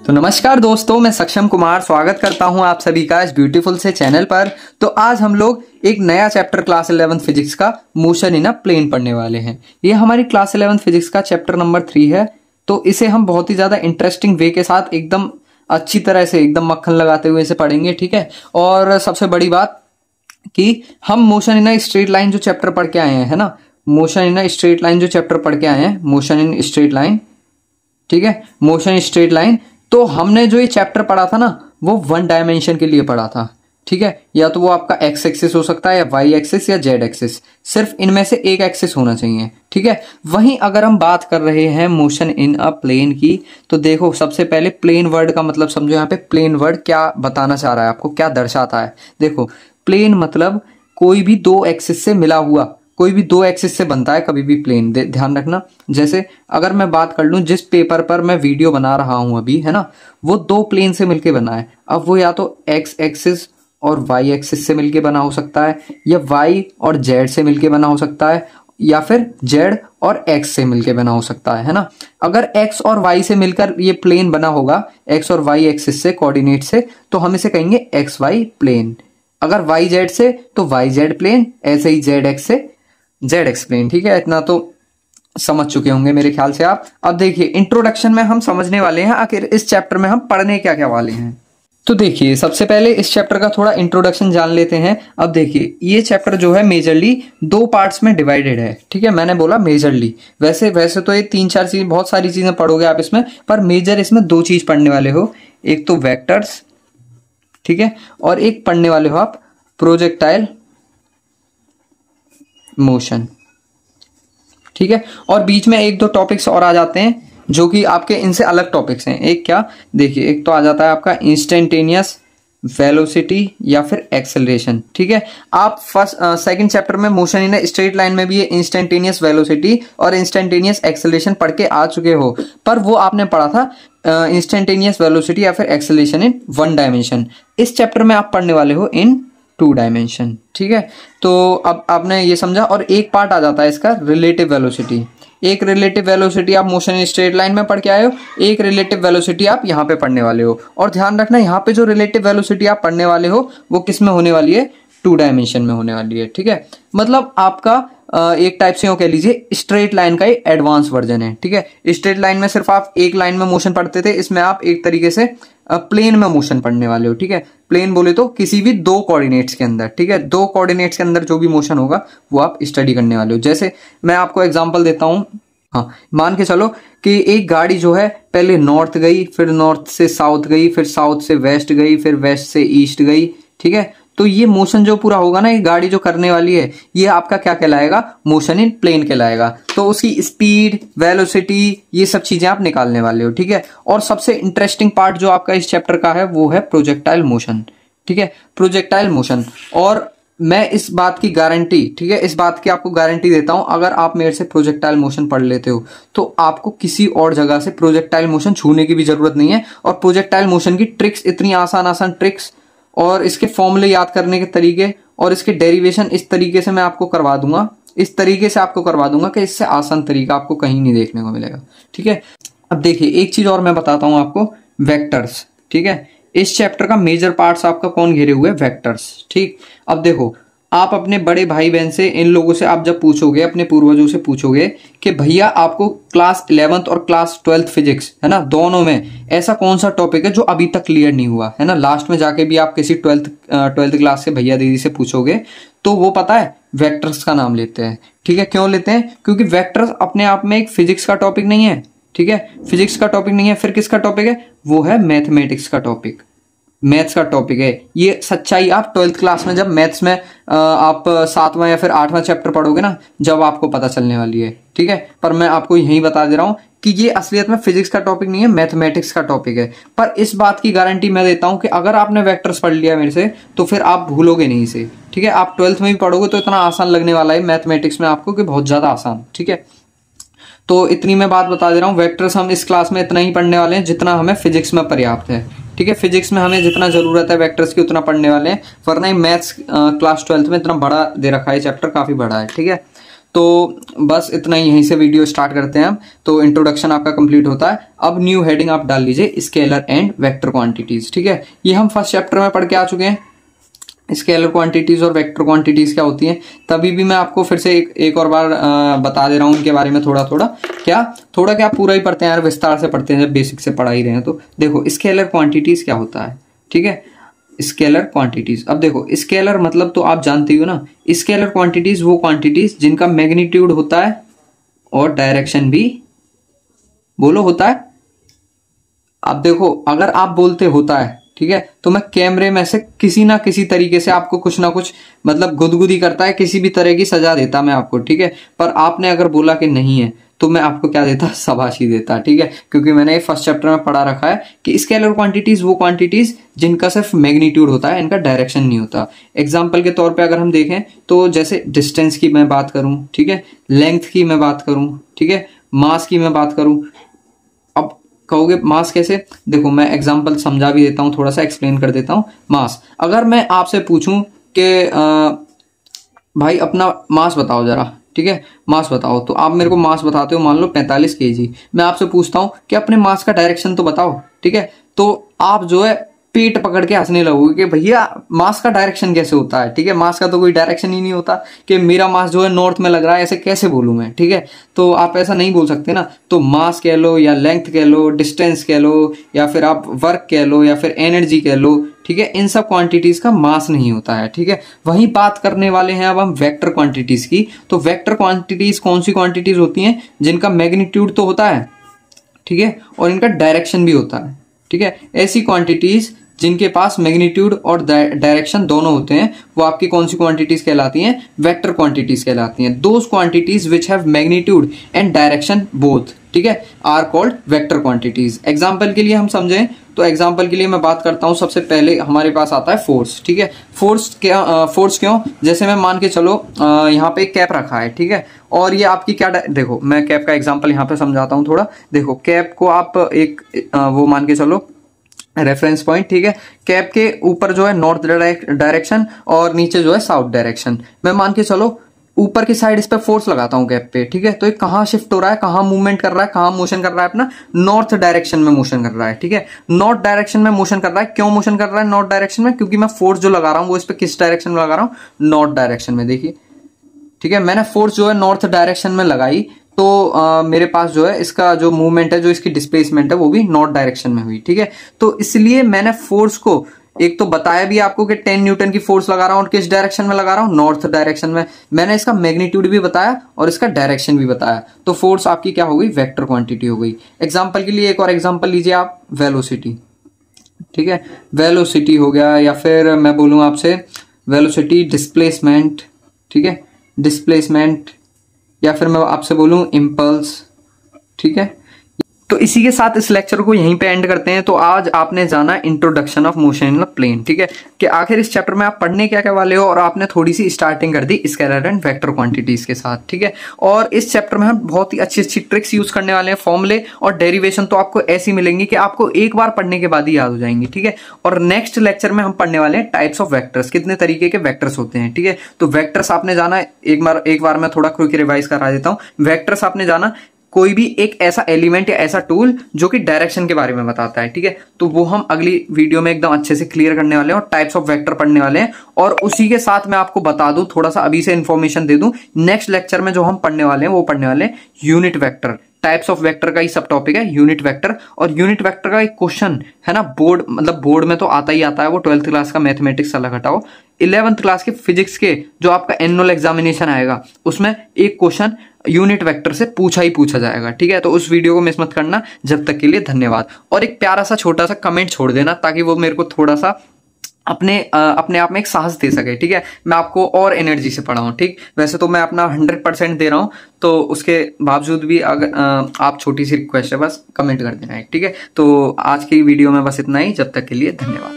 तो नमस्कार दोस्तों, मैं सक्षम कुमार स्वागत करता हूं आप सभी का इस ब्यूटीफुल से चैनल पर। तो आज हम लोग एक नया चैप्टर क्लास 11 फिजिक्स का मोशन इन अ प्लेन पढ़ने वाले हैं। ये हमारी क्लास 11 फिजिक्स का चैप्टर नंबर 3 है। तो इसे हम बहुत ही ज्यादा इंटरेस्टिंग वे के साथ एकदम अच्छी तरह से एकदम मक्खन लगाते हुए इसे पढ़ेंगे, ठीक है। और सबसे बड़ी बात कि हम motion in a straight line जो चैप्टर पढ़ के आए हैं, है ना, motion in a straight line जो चैप्टर पढ़ के आए हैं, मोशन इन स्ट्रेट लाइन, ठीक है, मोशन स्ट्रेट लाइन। तो हमने जो ये चैप्टर पढ़ा था ना, वो 1 डायमेंशन के लिए पढ़ा था, ठीक है। या तो वो आपका एक्स एक्सिस हो सकता है या वाई एक्सिस या जेड एक्सिस, सिर्फ इनमें से एक एक्सिस होना चाहिए, ठीक है। वहीं अगर हम बात कर रहे हैं मोशन इन अ प्लेन की, तो देखो सबसे पहले प्लेन वर्ड का मतलब समझो। यहाँ पे प्लेन वर्ड क्या बताना चाह रहा है आपको, क्या दर्शाता है। देखो प्लेन मतलब कोई भी दो एक्सिस से मिला हुआ, कोई भी दो एक्सिस से बनता है कभी भी प्लेन। ध्यान रखना, जैसे अगर मैं बात कर लूं जिस पेपर पर मैं वीडियो बना रहा हूं अभी, है ना, वो दो प्लेन से मिलके बना है। अब वो या तो एक्स एक्सिस और वाई एक्सिस से मिलके बना हो सकता है, या वाई और जेड से मिलके बना हो सकता है, या फिर जेड और एक्स से मिलके बना हो सकता है ना। अगर एक्स और वाई से मिलकर ये प्लेन बना होगा, एक्स और वाई एक्सिस से, कोऑर्डिनेट से, तो हम इसे कहेंगे एक्स वाई प्लेन। अगर वाई जेड से तो वाई जेड प्लेन, ऐसे ही जेड एक्स से जेड एक्स प्लेन, ठीक है। इतना तो समझ चुके होंगे मेरे ख्याल से आप। अब देखिए इंट्रोडक्शन में हम समझने वाले हैं आखिर इस चैप्टर में हम पढ़ने क्या क्या वाले हैं। तो देखिए सबसे पहले इस चैप्टर का थोड़ा इंट्रोडक्शन जान लेते हैं। अब देखिए ये चैप्टर जो है मेजरली 2 पार्ट्स में डिवाइडेड है, ठीक है। मैंने बोला मेजरली, वैसे तो ये 3-4 चीज, बहुत सारी चीजें पढ़ोगे आप इसमें, पर मेजर इसमें 2 चीज पढ़ने वाले हो। एक तो वेक्टर्स, ठीक है, और एक पढ़ने वाले हो आप प्रोजेक्टाइल मोशन, ठीक है। और बीच में 1-2 टॉपिक्स और आ जाते हैं जो कि आपके इनसे अलग टॉपिक्स हैं। एक क्या, देखिए एक तो आ जाता है आपका इंस्टेंटेनियस वेलोसिटी या फिर एक्सेलरेशन, ठीक है। आप सेकंड चैप्टर में मोशन इन स्ट्रेट लाइन में भी ये इंस्टेंटेनियस वेलोसिटी और इंस्टेंटेनियस एक्सेलरेशन पढ़ के आ चुके हो, पर वो आपने पढ़ा था इंस्टेंटेनियस वेलोसिटी या फिर एक्सेलरेशन इन 1 डायमेंशन। इस चैप्टर में आप पढ़ने वाले हो इन 2 डायमेंशन, ठीक है। तो अब आपने ये समझा। और एक पार्ट आ जाता है इसका रिलेटिव वेलोसिटी। एक रिलेटिव वेलोसिटी आप मोशन इन स्ट्रेट लाइन में पढ़ के आए हो, एक रिलेटिव वेलोसिटी आप यहाँ पे पढ़ने वाले हो। और ध्यान रखना यहाँ पे जो रिलेटिव वेलोसिटी आप पढ़ने वाले हो वो किस में होने वाली है, 2 डायमेंशन में होने वाली है, ठीक है। मतलब आपका एक टाइप से कह लीजिए स्ट्रेट लाइन का ही एडवांस वर्जन है, ठीक है। स्ट्रेट लाइन में सिर्फ आप एक लाइन में मोशन पढ़ते थे, इसमें आप एक तरीके से प्लेन में मोशन पढ़ने वाले हो, ठीक है। प्लेन बोले तो किसी भी 2 कोऑर्डिनेट्स के अंदर, ठीक है, 2 कोऑर्डिनेट्स के अंदर जो भी मोशन होगा वो आप स्टडी करने वाले हो। जैसे मैं आपको एग्जांपल देता हूं, हाँ, मान के चलो कि एक गाड़ी जो है पहले नॉर्थ गई, फिर नॉर्थ से साउथ गई, फिर साउथ से वेस्ट गई, फिर वेस्ट से ईस्ट गई, ठीक है। तो ये मोशन जो पूरा होगा ना, ये गाड़ी जो करने वाली है, ये आपका क्या कहलाएगा, मोशन इन प्लेन कहलाएगा। तो उसकी स्पीड, वेलोसिटी, ये सब चीजें आप निकालने वाले हो, ठीक है। और सबसे इंटरेस्टिंग पार्ट जो आपका इस चैप्टर का है वो है प्रोजेक्टाइल मोशन, ठीक है, प्रोजेक्टाइल मोशन। और मैं इस बात की गारंटी, ठीक है, इस बात की आपको गारंटी देता हूं, अगर आप मेरे से प्रोजेक्टाइल मोशन पढ़ लेते हो तो आपको किसी और जगह से प्रोजेक्टाइल मोशन छूने की भी जरूरत नहीं है। और प्रोजेक्टाइल मोशन की ट्रिक्स, इतनी आसान आसान ट्रिक्स और इसके फॉर्मूले याद करने के तरीके और इसके डेरिवेशन इस तरीके से मैं आपको करवा दूंगा, इस तरीके से आपको करवा दूंगा कि इससे आसान तरीका आपको कहीं नहीं देखने को मिलेगा, ठीक है। अब देखिए एक चीज और मैं बताता हूं आपको, वेक्टर्स, ठीक है। इस चैप्टर का मेजर पार्ट्स आपका कौन घेरे हुए, वेक्टर्स, ठीक। अब देखो आप अपने बड़े भाई बहन से, इन लोगों से आप जब पूछोगे, अपने पूर्वजों से पूछोगे कि भैया आपको क्लास 11th और क्लास 12th फिजिक्स, है ना, दोनों में ऐसा कौन सा टॉपिक है जो अभी तक क्लियर नहीं हुआ, है ना। लास्ट में जाके भी आप किसी 12th क्लास के भैया दीदी से पूछोगे तो वो पता है वेक्टर्स का नाम लेते हैं, ठीक है। क्यों लेते हैं, क्योंकि वेक्टर्स अपने आप में एक फिजिक्स का टॉपिक नहीं है, ठीक है, फिजिक्स का टॉपिक नहीं है। फिर किसका टॉपिक है, वो है मैथमेटिक्स का टॉपिक, मैथ्स का टॉपिक है। ये सच्चाई आप 12th क्लास में जब मैथ्स में आप 7वां या फिर 8वां चैप्टर पढ़ोगे ना, जब आपको पता चलने वाली है, ठीक है। पर मैं आपको यही बता दे रहा हूं कि ये असलियत में फिजिक्स का टॉपिक नहीं है, मैथमेटिक्स का टॉपिक है। पर इस बात की गारंटी मैं देता हूं कि अगर आपने वेक्टर्स पढ़ लिया मेरे से तो फिर आप भूलोगे नहीं इसे, ठीक है। आप 12th में भी पढ़ोगे तो इतना आसान लगने वाला है मैथमेटिक्स में आपको कि बहुत ज्यादा आसान, ठीक है। तो इतनी मैं बात बता दे रहा हूँ, वेक्टर्स हम इस क्लास में इतना ही पढ़ने वाले हैं जितना हमें फिजिक्स में पर्याप्त है, ठीक है। फिजिक्स में हमें जितना जरूरत है वेक्टर्स की उतना पढ़ने वाले हैं, वरना मैथ्स क्लास 12th में इतना बड़ा दे रखा है, चैप्टर काफी बड़ा है, ठीक है। तो बस इतना ही, यहीं से वीडियो स्टार्ट करते हैं हम। तो इंट्रोडक्शन आपका कंप्लीट होता है। अब न्यू हेडिंग आप डाल लीजिए, स्केलर एंड वेक्टर क्वांटिटीज। ठीक है, ये हम फर्स्ट चैप्टर में पढ़ के आ चुके हैं, स्केलर क्वांटिटीज और वेक्टर क्वांटिटीज क्या होती हैं। तभी भी मैं आपको फिर से एक और बार बता दे रहा हूं उनके बारे में थोड़ा क्या पूरा ही पढ़ते हैं यार, विस्तार से पढ़ते हैं, जब बेसिक से पढ़ा ही रहे हैं। तो देखो स्केलर क्वांटिटीज क्या होता है। ठीक है, स्केलर क्वांटिटीज। अब देखो स्केलर मतलब तो आप जानते हो ना, स्केलर क्वांटिटीज वो क्वांटिटीज जिनका मैग्नीट्यूड होता है और डायरेक्शन भी बोलो होता है। अब देखो अगर आप बोलते होता है, ठीक है, तो मैं कैमरे में से किसी ना किसी तरीके से आपको कुछ ना कुछ मतलब गुदगुदी करता है, किसी भी तरह की सजा देता मैं आपको। ठीक है, पर आपने अगर बोला कि नहीं है तो मैं आपको क्या देता, शाबाशी देता। ठीक है, क्योंकि मैंने फर्स्ट चैप्टर में पढ़ा रखा है कि स्केलर क्वांटिटीज वो क्वांटिटीज जिनका सिर्फ मैग्नीट्यूड होता है, इनका डायरेक्शन नहीं होता। एग्जाम्पल के तौर पे अगर हम देखें तो जैसे डिस्टेंस की मैं बात करूं, ठीक है, लेंथ की मैं बात करूं, ठीक है, मास की मैं बात करूं। अब कहोगे मास कैसे, देखो मैं एग्जाम्पल समझा भी देता हूं, थोड़ा सा एक्सप्लेन कर देता हूं। मास, अगर मैं आपसे पूछूं कि भाई अपना मास बताओ जरा, ठीक है, मास बताओ, तो आप मेरे को मास बताते हो, मान लो 45 kg। मैं आपसे पूछता हूं कि अपने मास का डायरेक्शन तो बताओ। ठीक है, तो आप जो है पेट पकड़ के हंसने लगोगे कि भैया मास का डायरेक्शन कैसे होता है। ठीक है, मास का तो कोई डायरेक्शन ही नहीं होता कि मेरा मास जो है नॉर्थ में लग रहा है, ऐसे कैसे बोलूं मैं। ठीक है, तो आप ऐसा नहीं बोल सकते ना। तो मास कह लो या लेंथ कह लो, डिस्टेंस कह लो, या फिर आप वर्क कह लो, या फिर एनर्जी कह लो। ठीक है, इन सब क्वांटिटीज का मास नहीं होता है। ठीक है, वहीं बात करने वाले हैं अब हम वेक्टर क्वांटिटीज की। तो वेक्टर क्वांटिटीज कौन सी क्वांटिटीज होती हैं, जिनका मैग्नीट्यूड तो होता है, ठीक है, और इनका डायरेक्शन भी होता है। ठीक है, ऐसी क्वांटिटीज जिनके पास मैग्नीट्यूड और डायरेक्शन दोनों होते हैं, वो आपकी कौन सी क्वांटिटीज कहलाती हैं, वेक्टर क्वांटिटीज कहलाती हैं। Those quantities which have magnitude and direction both, ठीक है, are called vector quantities. Example के लिए हम समझें तो एग्जांपल के लिए मैं बात करता हूं, सबसे पहले हमारे पास आता है फोर्स। ठीक है, फोर्स क्यों, जैसे मैं मान के चलो यहाँ पे एक कैप रखा है, ठीक है, और ये आपकी क्या, देखो मैं कैप का एग्जांपल यहाँ पे समझाता हूँ थोड़ा। देखो कैप को आप एक वो मान के चलो रेफरेंस पॉइंट, ठीक है, कैप के ऊपर जो है नॉर्थ डायरेक्शन और नीचे जो है साउथ डायरेक्शन। मैं मान के चलो ऊपर की साइड इस पे फोर्स लगाता हूं कैप पे। ठीक है, तो ये कहां शिफ्ट हो रहा है, कहां मूवमेंट कर रहा है, कहां मोशन कर रहा है, अपना नॉर्थ डायरेक्शन में मोशन कर रहा है। ठीक है, नॉर्थ डायरेक्शन में मोशन कर रहा है। क्यों मोशन कर रहा है नॉर्थ डायरेक्शन में, क्योंकि मैं फोर्स जो लगा रहा हूं वो इस पे किस डायरेक्शन में लगा रहा हूं, नॉर्थ डायरेक्शन में। देखिए, ठीक है, मैंने फोर्स जो है नॉर्थ डायरेक्शन में लगाई, तो मेरे पास जो है इसका जो मूवमेंट है, जो इसकी डिस्प्लेसमेंट है, वो भी नॉर्थ डायरेक्शन में हुई। ठीक है, तो इसलिए मैंने फोर्स को एक तो बताया भी आपको कि 10 न्यूटन की फोर्स लगा रहा हूं, और किस डायरेक्शन में लगा रहा हूं, नॉर्थ डायरेक्शन में। मैंने इसका मैग्नीट्यूड भी बताया और इसका डायरेक्शन भी बताया। तो फोर्स आपकी क्या हो गई, वेक्टर क्वांटिटी हो गई। एग्जाम्पल के लिए एक और एग्जाम्पल लीजिए आप, वेलोसिटी। ठीक है, वेलोसिटी हो गया, या फिर मैं बोलूं आपसे वेलोसिटी, डिस्प्लेसमेंट। ठीक है, डिस्प्लेसमेंट, या फिर मैं आपसे बोलूं इम्पल्स। ठीक है, तो इसी के साथ इस लेक्चर को यहीं पे एंड करते हैं। तो आज आपने जाना introduction of motion in a plane. ठीक है, कि आखिर इस चैप्टर में आप पढ़ने क्या क्या वाले हो, और आपने थोड़ी सी स्टार्टिंग कर दी स्केलर एंड वेक्टर क्वांटिटीज के साथ। ठीक है, और इस चैप्टर में हम बहुत ही अच्छी अच्छी ट्रिक्स यूज करने वाले हैं। फॉर्मूले और डेरिवेशन तो आपको ऐसी मिलेंगी कि आपको एक बार पढ़ने के बाद ही याद हो जाएंगी। ठीक है, और नेक्स्ट लेक्चर में हम पढ़ने वाले हैं टाइप्स ऑफ वेक्टर्स, कितने तरीके के वेक्टर्स होते हैं। ठीक है, तो वेक्टर्स आपने जाना, एक बार मैं थोड़ा क्विक रिवाइज करा देता हूं। वेक्टर्स आपने जाना कोई भी एक ऐसा एलिमेंट या ऐसा टूल जो कि डायरेक्शन के बारे में बताता है। ठीक है, तो वो हम अगली वीडियो में एकदम अच्छे से क्लियर करने वाले हैं, और टाइप्स ऑफ वेक्टर पढ़ने वाले हैं। और उसी के साथ मैं आपको बता दूं, थोड़ा सा अभी से इंफॉर्मेशन दे दूं, नेक्स्ट लेक्चर में जो हम पढ़ने वाले हैं वो पढ़ने वाले हैं unit vector. Types of vector का ही सब टॉपिक है यूनिट वेक्टर। और यूनिट वेक्टर का एक क्वेश्चन है ना, बोर्ड में तो आता ही आता है, वो 12th क्लास का मैथमेटिक्स अलग हटाओ, 11th क्लास के फिजिक्स के जो आपका एनुअल एग्जामिनेशन आएगा, उसमें एक क्वेश्चन यूनिट वेक्टर से पूछा ही पूछा जाएगा। ठीक है, तो उस वीडियो को मिस मत करना। जब तक के लिए धन्यवाद, और एक प्यारा सा छोटा सा कमेंट छोड़ देना, ताकि वो मेरे को थोड़ा सा अपने आप में एक साहस दे सके। ठीक है, मैं आपको और एनर्जी से पढ़ाऊं। ठीक, वैसे तो मैं अपना 100% दे रहा हूं, तो उसके बावजूद भी अगर आप छोटी सी रिक्वेस्ट है, बस कमेंट कर देना है। ठीक है, तो आज की वीडियो में बस इतना ही। जब तक के लिए धन्यवाद।